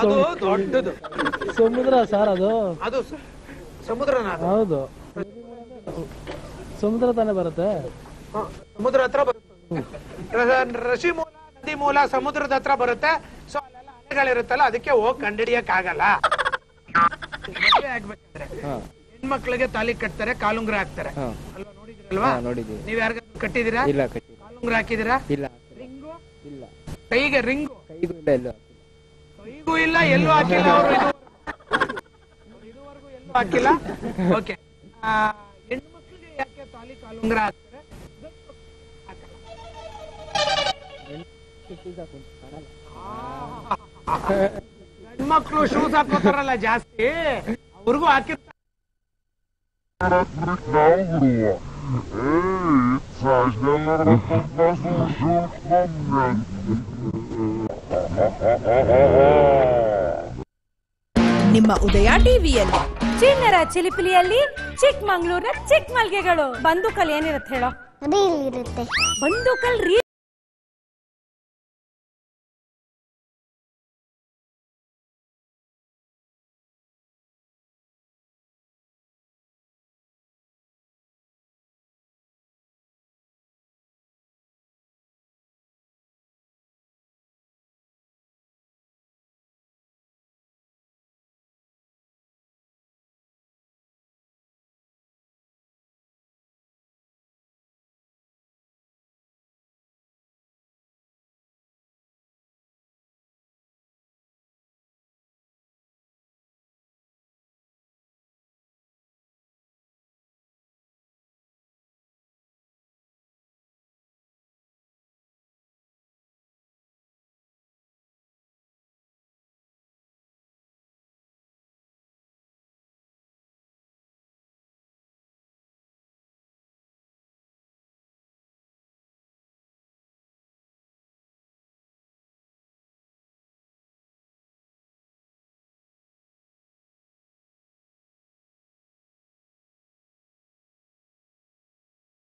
ಅದು ದೊಡ್ಡದು ಸಮುದ್ರ ಸರ್. ಅದು ಸಮುದ್ರನ? ಹೌದು, ಸಮುದ್ರ ತಾನೇ ಬರುತ್ತೆ. ಸಮುದ್ರ ಹತ್ರ ಬರುತ್ತೆ. ಋಷಿ ಮೂಲ, ನದಿ ಮೂಲ ಸಮುದ್ರದ ಹತ್ರ ಬರುತ್ತೆ. ಸೊ ಅಲ್ಲೆಲ್ಲ ಅಲೆಗಳಿರುತ್ತಲ್ಲ, ಅದಕ್ಕೆ ಹೋಗಿ ಕಂಡಿಡಿಯಕ್ ಆಗಲ್ಲ. ಮದುವೆ ಆಗ್ಬೇಕಾದ್ರೆ ಹೆಣ್ಮಕ್ಳಿಗೆ ತಾಲಿ ಕಟ್ತಾರೆ, ಕಾಲುಂಗ್ರ ಹಾಕ್ತಾರೆ ಅಲ್ವಾ? ನೋಡಿದಿರಲ್ವಾ? ನೀವ್ ಯಾರಿಗಾದ್ರು ಕಟ್ಟಿದೀರಾ? ಕಾಲುಂಗ್ರ ಹಾಕಿದಿರಾ? ರಿಂಗು ಇಲ್ಲ. ಕೈಗೆ ರಿಂಗು? ಕೈಗೂ ಇಲ್ಲ, ಎಲ್ಲೂ ಹಾಕಿಲ್ಲ. ಅವರು ಇದುವರೆಗೂ ಎಲ್ಲೂ ಹಾಕಿಲ್ಲ. ಓಕೆ, ಹೆಣ್ಮಕ್ಳಿಗೆ ಯಾಕೆ ತಾಲಿ ಕಾಲುಂಗ್ರ ಹಾಕ್ತಾರೆ? ಹೆಣ್ಮಕ್ಳು ಶೂಸ್ ಹಾಕೋತಾರಲ್ಲ ಜಾಸ್ತಿ, ಅವ್ರಿಗೂ ಹಾಕಿರ್ತಾರೆ. ನಿಮ್ಮ ಉದಯ ಟಿವಿಯಲ್ಲಿ ಚಿಣ್ಣರ ಚಿಲಿಪಿಲಿಯಲ್ಲಿ ಚಿಕ್ಕಮಂಗ್ಳೂರಿನ ಚಿಕ್ಕ ಮಲ್ಗೆಗಳು. ಬಂದೂಕಲ್ಲಿ ಏನಿರುತ್ತೆ ಹೇಳೋ? ರೀಲ್ ಇರುತ್ತೆ. ಬಂದೂಕಲ್ಲಿ